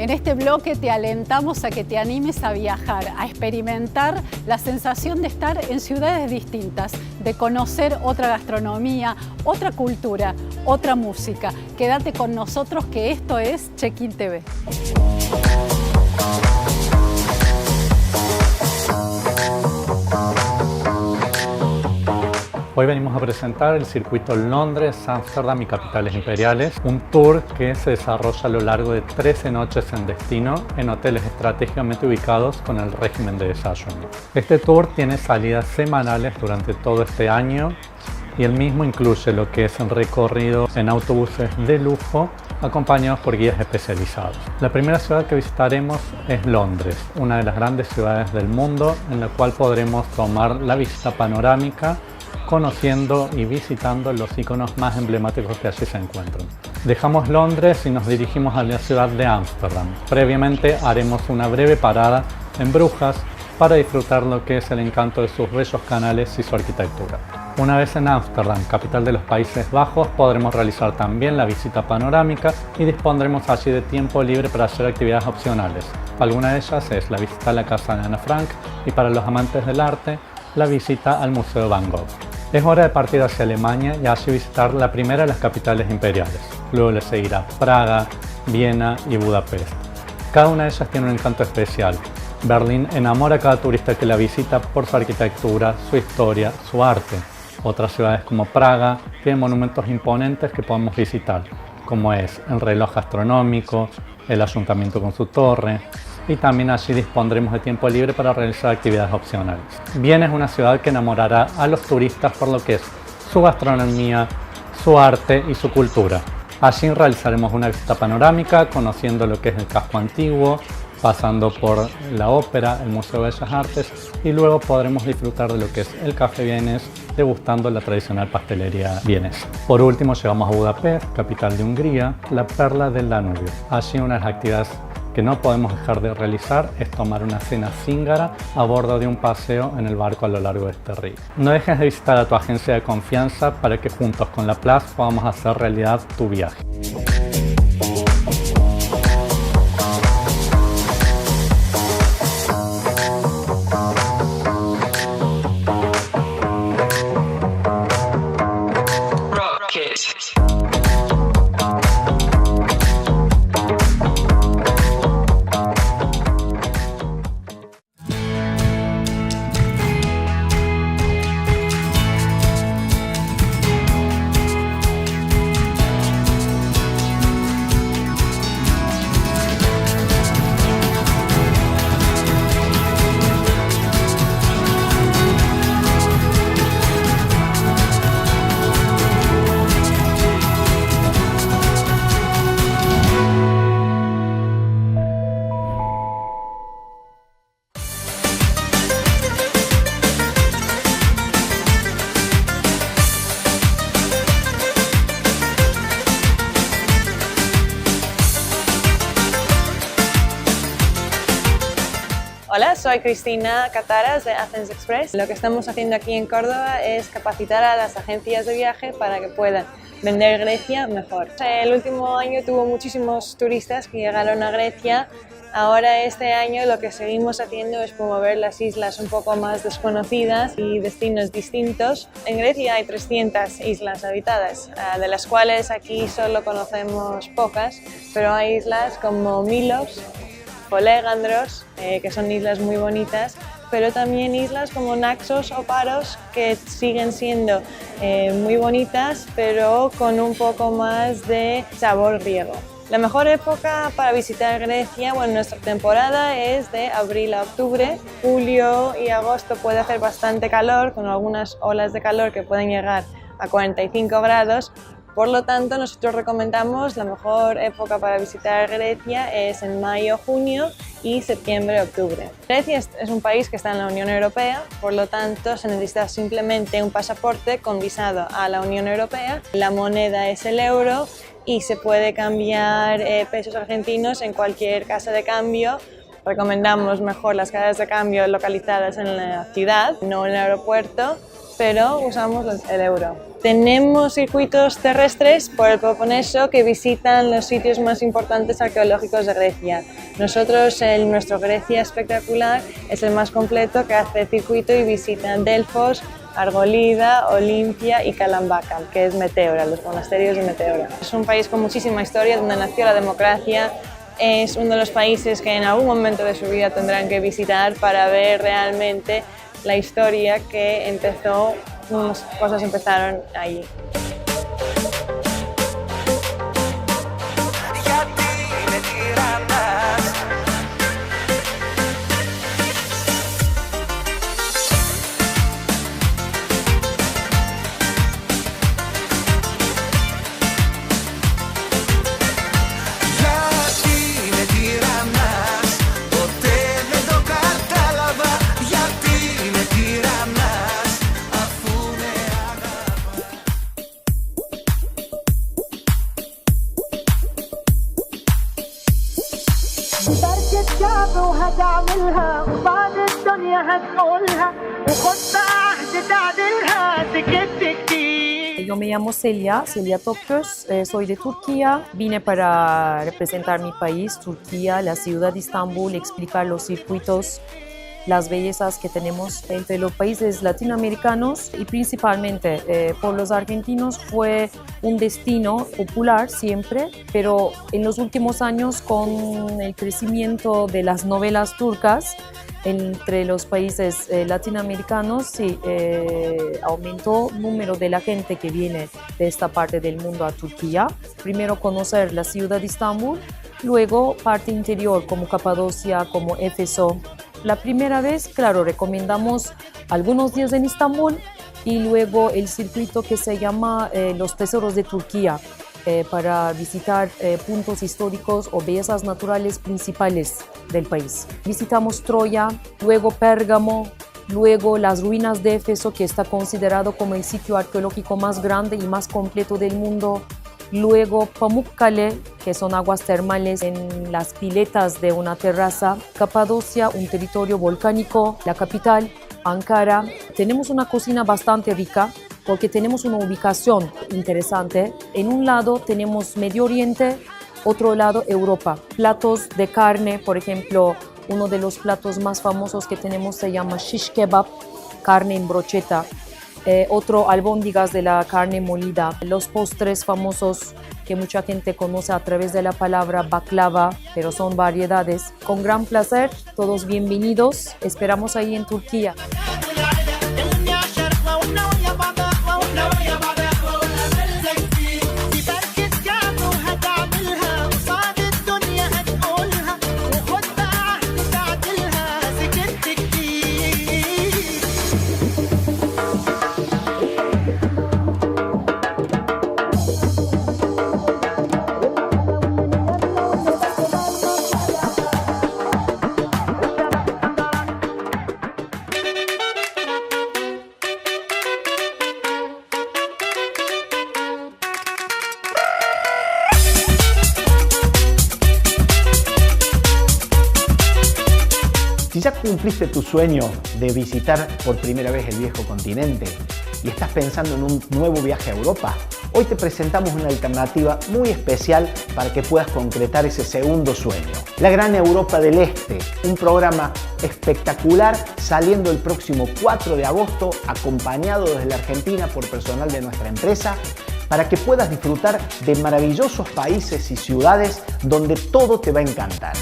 En este bloque te alentamos a que te animes a viajar, a experimentar la sensación de estar en ciudades distintas, de conocer otra gastronomía, otra cultura, otra música. Quédate con nosotros que esto es Check-in TV. Hoy venimos a presentar el circuito Londres, Ámsterdam y Capitales Imperiales, un tour que se desarrolla a lo largo de 13 noches en destino en hoteles estratégicamente ubicados con el régimen de desayuno. Este tour tiene salidas semanales durante todo este año y el mismo incluye lo que es el recorrido en autobuses de lujo acompañados por guías especializados. La primera ciudad que visitaremos es Londres, una de las grandes ciudades del mundo en la cual podremos tomar la visita panorámica conociendo y visitando los iconos más emblemáticos que allí se encuentran. Dejamos Londres y nos dirigimos a la ciudad de Ámsterdam. Previamente haremos una breve parada en Brujas para disfrutar lo que es el encanto de sus bellos canales y su arquitectura. Una vez en Ámsterdam, capital de los Países Bajos, podremos realizar también la visita panorámica y dispondremos allí de tiempo libre para hacer actividades opcionales. Alguna de ellas es la visita a la casa de Ana Frank y para los amantes del arte, la visita al Museo Van Gogh. Es hora de partir hacia Alemania y así visitar la primera de las capitales imperiales. Luego le seguirá Praga, Viena y Budapest. Cada una de ellas tiene un encanto especial. Berlín enamora a cada turista que la visita por su arquitectura, su historia, su arte. Otras ciudades como Praga tienen monumentos imponentes que podemos visitar, como es el reloj astronómico, el ayuntamiento con su torre, y también allí dispondremos de tiempo libre para realizar actividades opcionales. Viena es una ciudad que enamorará a los turistas por lo que es su gastronomía, su arte y su cultura. Allí realizaremos una visita panorámica conociendo lo que es el casco antiguo, pasando por la ópera, el Museo de Bellas Artes y luego podremos disfrutar de lo que es el café vienés, degustando la tradicional pastelería vienesa. Por último llegamos a Budapest, capital de Hungría, la perla del Danubio. Allí una de las actividades que no podemos dejar de realizar es tomar una cena zíngara a bordo de un paseo en el barco a lo largo de este río. No dejes de visitar a tu agencia de confianza para que juntos con la Plus podamos hacer realidad tu viaje. Hola, soy Cristina Cataras de Athens Express. Lo que estamos haciendo aquí en Córdoba es capacitar a las agencias de viaje para que puedan vender Grecia mejor. El último año tuvo muchísimos turistas que llegaron a Grecia. Ahora este año lo que seguimos haciendo es promover las islas un poco más desconocidas y destinos distintos. En Grecia hay 300 islas habitadas, de las cuales aquí solo conocemos pocas, pero hay islas como Milos, Folegandros, que son islas muy bonitas, pero también islas como Naxos o Paros, que siguen siendo muy bonitas, pero con un poco más de sabor griego. La mejor época para visitar Grecia, bueno, nuestra temporada es de abril a octubre. Julio y agosto puede hacer bastante calor, con algunas olas de calor que pueden llegar a 45 grados. Por lo tanto, nosotros recomendamos la mejor época para visitar Grecia es en mayo, junio y septiembre, octubre. Grecia es un país que está en la Unión Europea, por lo tanto se necesita simplemente un pasaporte con visado a la Unión Europea. La moneda es el euro y se puede cambiar pesos argentinos en cualquier casa de cambio Recomendamos mejor las casas de cambio localizadas en la ciudad, no en el aeropuerto, pero usamos el euro. Tenemos circuitos terrestres por el Peloponeso que visitan los sitios más importantes arqueológicos de Grecia. Nosotros, nuestro Grecia Espectacular es el más completo, que hace circuito y visita Delfos, Argolida, Olimpia y Calambacán, que es Meteora, los monasterios de Meteora. Es un país con muchísima historia, donde nació la democracia. Es uno de los países que en algún momento de su vida tendrán que visitar para ver realmente la historia que empezó, unas cosas empezaron allí. Yo me llamo Celia Topköz, soy de Turquía. Vine para representar mi país, Turquía, la ciudad de Estambul, explicar los circuitos, las bellezas que tenemos entre los países latinoamericanos y principalmente por los argentinos. Fue un destino popular siempre, pero en los últimos años, con el crecimiento de las novelas turcas entre los países latinoamericanos, sí, aumentó el número de la gente que viene de esta parte del mundo a Turquía. Primero conocer la ciudad de Estambul, luego parte interior como Capadocia, como Éfeso. La primera vez, claro, recomendamos algunos días en Estambul y luego el circuito que se llama Los Tesoros de Turquía, para visitar puntos históricos o bellezas naturales principales del país. Visitamos Troya, luego Pérgamo, luego las ruinas de Éfeso, que está considerado como el sitio arqueológico más grande y más completo del mundo. Luego Pamukkale, que son aguas termales en las piletas de una terraza. Capadocia, un territorio volcánico. La capital, Ankara. Tenemos una cocina bastante rica porque tenemos una ubicación interesante. En un lado tenemos Medio Oriente, otro lado Europa. Platos de carne, por ejemplo, uno de los platos más famosos que tenemos se llama shish kebab, carne en brocheta. Otro, albóndigas de la carne molida. Los postres famosos que mucha gente conoce a través de la palabra baklava, pero son variedades. Con gran placer, todos bienvenidos. Esperamos ahí en Turquía. Si ya cumpliste tu sueño de visitar por primera vez el viejo continente y estás pensando en un nuevo viaje a Europa, hoy te presentamos una alternativa muy especial para que puedas concretar ese segundo sueño. La Gran Europa del Este, un programa espectacular saliendo el próximo 4 de agosto, acompañado desde la Argentina por personal de nuestra empresa, para que puedas disfrutar de maravillosos países y ciudades donde todo te va a encantar.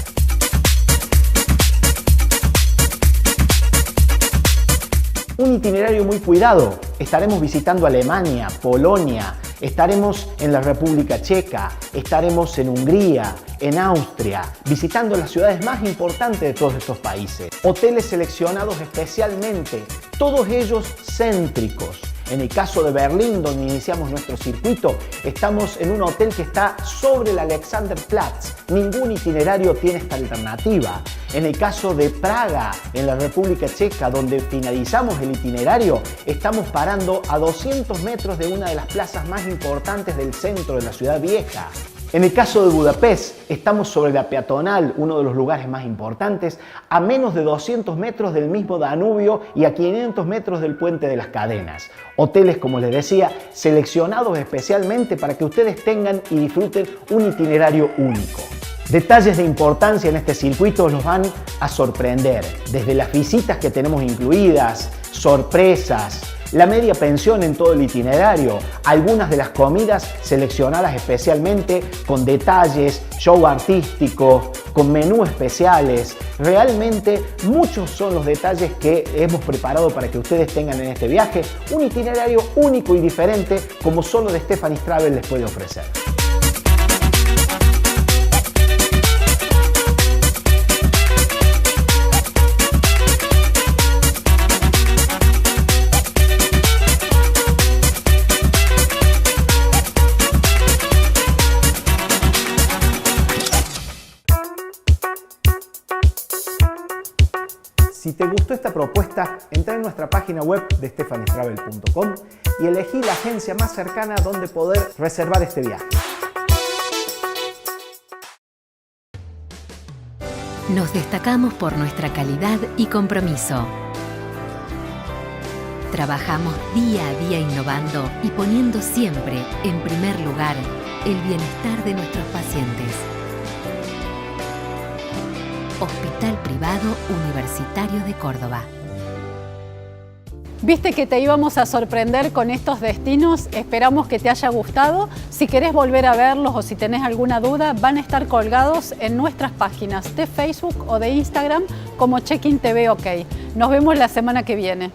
Un itinerario muy cuidado. Estaremos visitando Alemania, Polonia, estaremos en la República Checa, estaremos en Hungría, en Austria, visitando las ciudades más importantes de todos estos países. Hoteles seleccionados especialmente, todos ellos céntricos. En el caso de Berlín, donde iniciamos nuestro circuito, estamos en un hotel que está sobre el Alexanderplatz. Ningún itinerario tiene esta alternativa. En el caso de Praga, en la República Checa, donde finalizamos el itinerario, estamos parando a 200 metros de una de las plazas más importantes del centro de la ciudad vieja. En el caso de Budapest, estamos sobre la peatonal, uno de los lugares más importantes, a menos de 200 metros del mismo Danubio y a 500 metros del Puente de las Cadenas. Hoteles, como les decía, seleccionados especialmente para que ustedes tengan y disfruten un itinerario único. Detalles de importancia en este circuito los van a sorprender, desde las visitas que tenemos incluidas, sorpresas, la media pensión en todo el itinerario, algunas de las comidas seleccionadas especialmente con detalles, show artístico, con menú especiales. Realmente muchos son los detalles que hemos preparado para que ustedes tengan en este viaje un itinerario único y diferente como solo de Stefani's Travel les puede ofrecer. Si te gustó esta propuesta, entra en nuestra página web de stefanistravel.com y elegí la agencia más cercana donde poder reservar este viaje. Nos destacamos por nuestra calidad y compromiso. Trabajamos día a día innovando y poniendo siempre en primer lugar el bienestar de nuestros pacientes. Hospital Privado Universitario de Córdoba. ¿Viste que te íbamos a sorprender con estos destinos? Esperamos que te haya gustado. Si querés volver a verlos o si tenés alguna duda, van a estar colgados en nuestras páginas de Facebook o de Instagram como Check-in TV OK. Nos vemos la semana que viene.